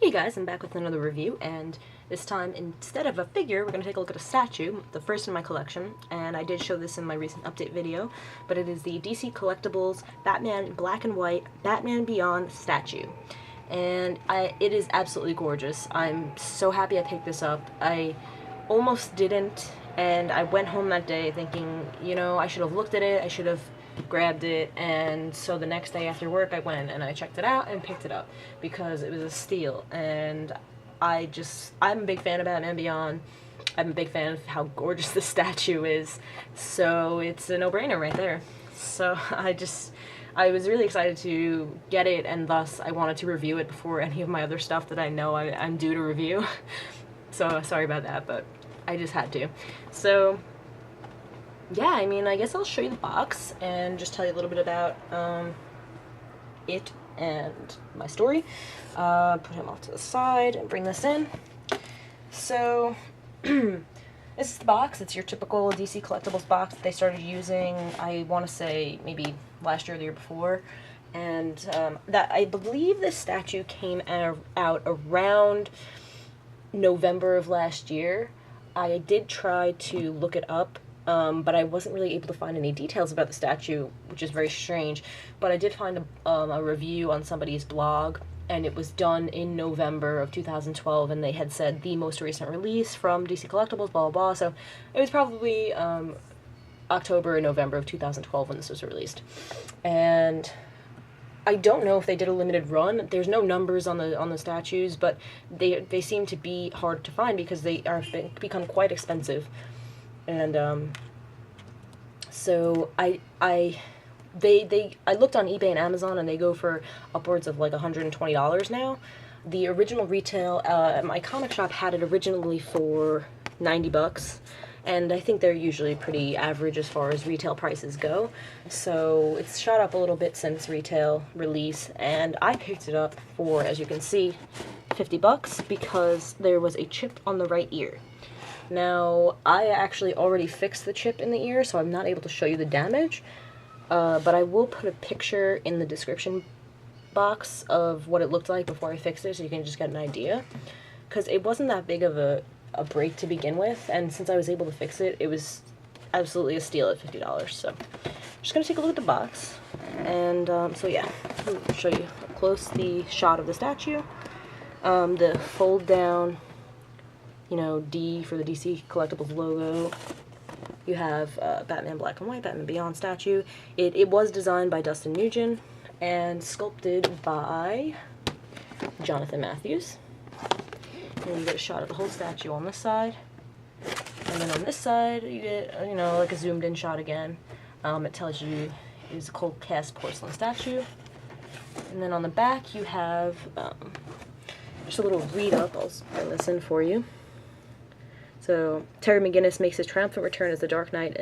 Hey guys, I'm back with another review, and this time, instead of a figure, we're going to take a look at a statue, the first in my collection, and I did show this in my recent update video, but it is the DC Collectibles Batman Black and White Batman Beyond statue. And it is absolutely gorgeous. I'm so happy I picked this up. I almost didn't, and I went home that day thinking, you know, I should have looked at it, I should have grabbed it, and so the next day after work I went and I checked it out and picked it up because it was a steal. And I'm a big fan of Batman Beyond. I'm a big fan of how gorgeous the statue is, so it's a no-brainer right there. So I was really excited to get it, and thus I wanted to review it before any of my other stuff that I know I'm due to review. So sorry about that, but I just had to. So yeah, I mean, I guess I'll show you the box and just tell you a little bit about it and my story. Put him off to the side and bring this in. So this is the box. It's your typical DC Collectibles box that they started using, I want to say, maybe last year or the year before. And that I believe this statue came out around November of last year. I did try to look it up, but I wasn't really able to find any details about the statue, which is very strange. But I did find a review on somebody's blog, and it was done in November of 2012, and they had said the most recent release from DC Collectibles, blah, blah, blah. So it was probably October or November of 2012 when this was released. And I don't know if they did a limited run. There's no numbers on the statues, but they seem to be hard to find because they are become quite expensive. And so I looked on eBay and Amazon, and they go for upwards of like $120 now. The original retail, my comic shop had it originally for $90. And I think they're usually pretty average as far as retail prices go. So it's shot up a little bit since retail release, and I picked it up for, as you can see, $50 because there was a chip on the right ear. Now, I actually already fixed the chip in the ear, so I'm not able to show you the damage, but I will put a picture in the description box of what it looked like before I fixed it so you can just get an idea, because it wasn't that big of a break to begin with, and since I was able to fix it, it was absolutely a steal at $50. So I'm just going to take a look at the box, and so yeah, I'll show you up close the shot of the statue, the fold down, you know, D for the DC Collectibles logo. You have Batman Black and White, Batman Beyond statue. It was designed by Dustin Nugent and sculpted by Jonathan Matthews. And you get a shot of the whole statue on this side. And then on this side, you get, you know, like a zoomed in shot again. It tells you it's a cold cast porcelain statue. And then on the back, you have just a little read up. I'll bring this in for you. So, Terry McGinnis makes his triumphant return as the Dark Knight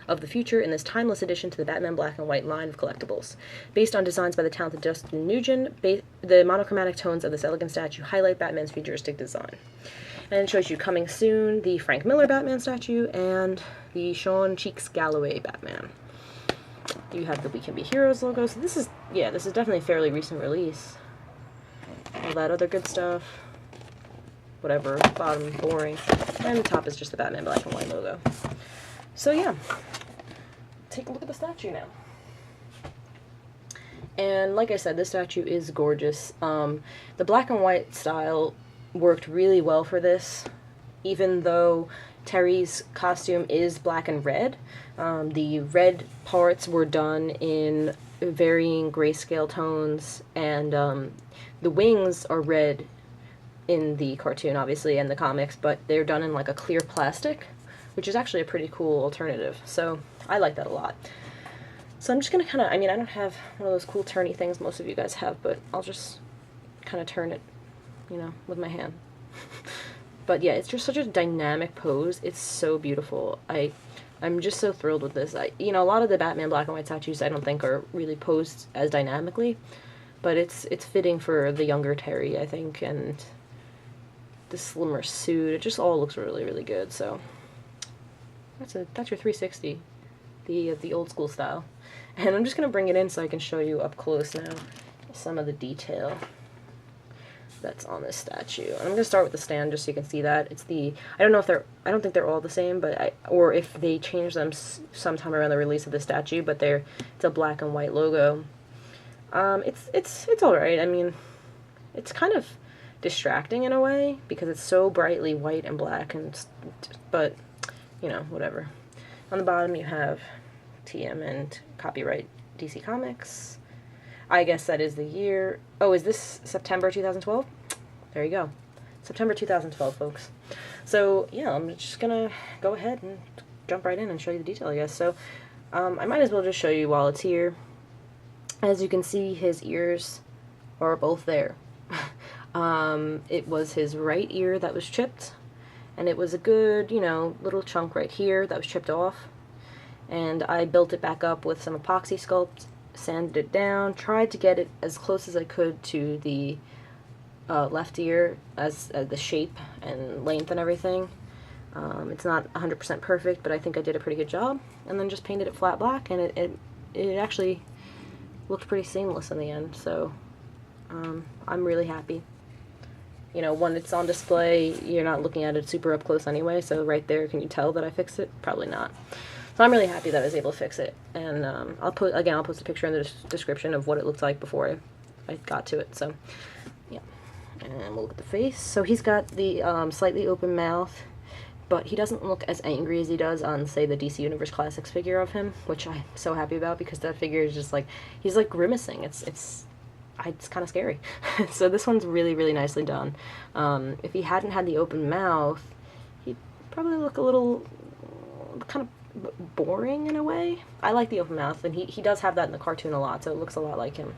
of the future in this timeless addition to the Batman Black and White line of collectibles. Based on designs by the talented Dustin Nugent, the monochromatic tones of this elegant statue highlight Batman's futuristic design. And it shows you coming soon the Frank Miller Batman statue and the Sean Cheeks Galloway Batman. You have the We Can Be Heroes logo. So this is definitely a fairly recent release. All that other good stuff. Whatever, bottom, boring, and the top is just the Batman Black and White logo. So yeah, take a look at the statue now. And like I said, this statue is gorgeous. The black and white style worked really well for this, even though Terry's costume is black and red. The red parts were done in varying grayscale tones, and the wings are red in the cartoon, obviously, and the comics, but they're done in like a clear plastic, which is actually a pretty cool alternative. So I like that a lot. So I'm just gonna kind of, I mean, I don't have one of those cool turny things most of you guys have, but I'll just kind of turn it, you know, with my hand. But yeah, it's just such a dynamic pose. It's so beautiful. I'm just so thrilled with this. You know, a lot of the Batman Black and White statues I don't think are really posed as dynamically, but it's fitting for the younger Terry, I think, and the slimmer suit. It just all looks really, really good. So that's your 360, the old school style. And I'm just gonna bring it in so I can show you up close now some of the detail. that's on this statue. And I'm going to start with the stand just so you can see that. It's the, I don't think they're all the same, but or if they change them sometime around the release of the statue, but it's a black and white logo. It's alright. I mean, it's kind of distracting in a way because it's so brightly white and black, but, you know, whatever. On the bottom you have TM and copyright DC Comics. I guess that is the year. Oh, is this September 2012? There you go. September 2012, folks. So, yeah, I'm just gonna go ahead and jump right in and show you the detail, I guess. So, I might as well just show you while it's here. As you can see, his ears are both there. It was his right ear that was chipped, and it was a good, you know, little chunk right here that was chipped off. And I built it back up with some epoxy sculpt, sanded it down, tried to get it as close as I could to the left ear as the shape and length and everything. It's not 100% perfect, but I think I did a pretty good job. And then just painted it flat black, and it actually looked pretty seamless in the end. So I'm really happy. You know, when it's on display, you're not looking at it super up close anyway, so right there, can you tell that I fixed it? Probably not. So I'm really happy that I was able to fix it, and I'll post a picture in the description of what it looked like before I got to it. So, yeah, and we'll look at the face. So he's got the slightly open mouth, but he doesn't look as angry as he does on, say, the DC Universe Classics figure of him, which I'm so happy about because that figure is just like, he's like grimacing. It's kind of scary. So this one's really, really nicely done. If he hadn't had the open mouth, he'd probably look a little kind of boring in a way. I like the open mouth, and he does have that in the cartoon a lot, so it looks a lot like him.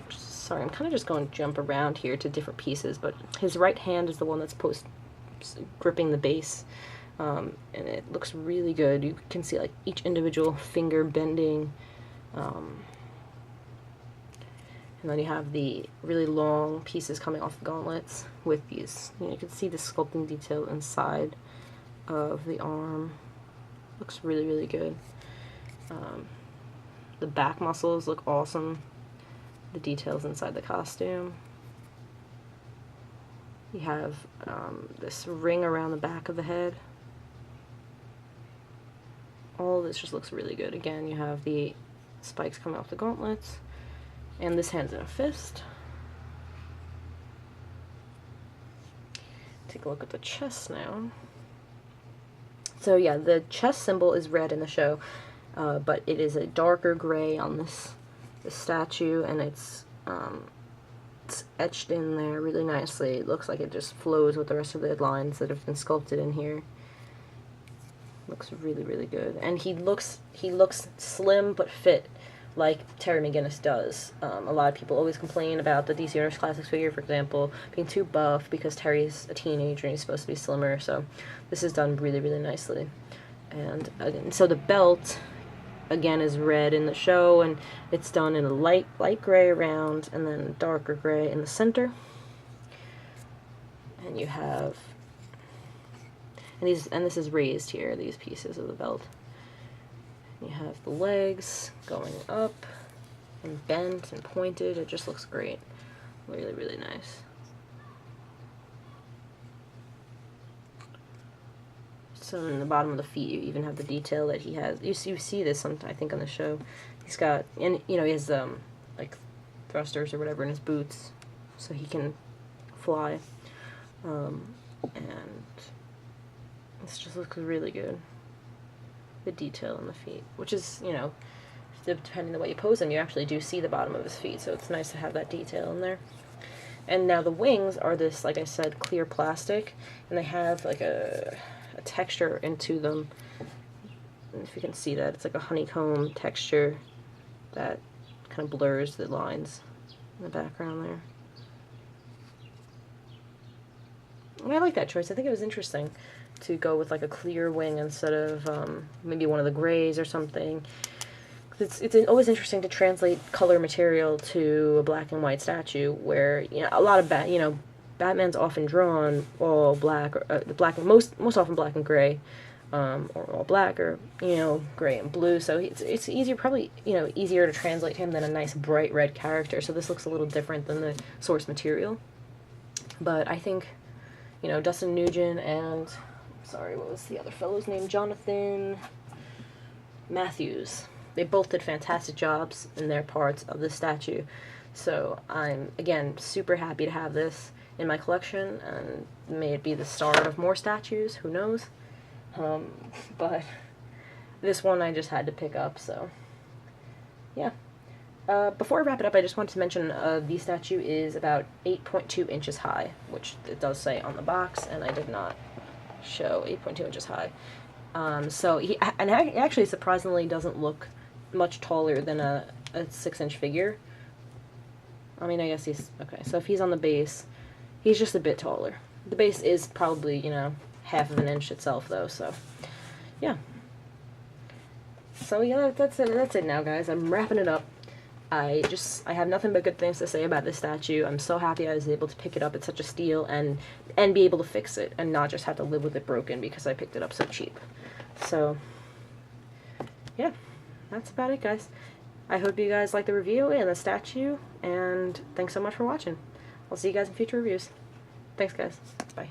Sorry, I'm kind of just going to jump around here to different pieces, but his right hand is the one that's gripping the base, and it looks really good. You can see like each individual finger bending, and then you have the really long pieces coming off the gauntlets with these, you can see the sculpting detail inside of the arm. Looks really, really good. The back muscles look awesome. The details inside the costume. You have this ring around the back of the head. All of this just looks really good. Again, you have the spikes coming off the gauntlets. And this hand's in a fist. Take a look at the chest now. So yeah, the chest symbol is red in the show, but it is a darker gray on this statue, and it's etched in there really nicely. It looks like it just flows with the rest of the lines that have been sculpted in here. Looks really, really good. And he looks slim but fit, like Terry McGinnis does. A lot of people always complain about the DC Universe Classics figure, for example, being too buff because Terry's a teenager and he's supposed to be slimmer, so this is done really, really nicely. And so the belt, again, is red in the show, and it's done in a light gray around, and then darker gray in the center. And you have, and this is raised here, these pieces of the belt. You have the legs going up and bent and pointed. It just looks great. Really, really nice. So in the bottom of the feet, you even have the detail that he has. You see this sometimes, I think, on the show. He's got, and you know, he has like thrusters or whatever in his boots, so he can fly. And this just looks really good. The detail in the feet, which is, you know, depending on the way you pose him, you actually do see the bottom of his feet, so it's nice to have that detail in there. And now the wings are this, like I said, clear plastic, and they have like a texture into them. And if you can see that, it's like a honeycomb texture that kind of blurs the lines in the background there. And I like that choice. I think it was interesting to go with like a clear wing instead of maybe one of the grays or something. It's always interesting to translate color material to a black and white statue, where, you know, a lot of Batman's often drawn all black, or most often black and gray, or all black, or, you know, gray and blue. So it's easier, probably, you know, easier to translate him than a nice bright red character. So this looks a little different than the source material. But I think, you know, Dustin Nugent and, sorry, what was the other fellow's name? Jonathan Matthews. They both did fantastic jobs in their parts of the statue. So I'm, again, super happy to have this in my collection, and may it be the start of more statues, who knows. But this one I just had to pick up, so yeah. Before I wrap it up, I just want to mention the statue is about 8.2 inches high, which it does say on the box, and I did not show 8.2 inches high. So he actually surprisingly doesn't look much taller than a 6-inch figure. I mean, I guess he's, okay, so if he's on the base, he's just a bit taller. The base is probably, you know, half of an inch itself, though, so yeah. So yeah, that's it now, guys. I'm wrapping it up. I have nothing but good things to say about this statue. I'm so happy I was able to pick it up at such a steal and be able to fix it and not just have to live with it broken because I picked it up so cheap. So yeah, that's about it, guys. I hope you guys like the review and the statue, and thanks so much for watching. I'll see you guys in future reviews. Thanks, guys. Bye.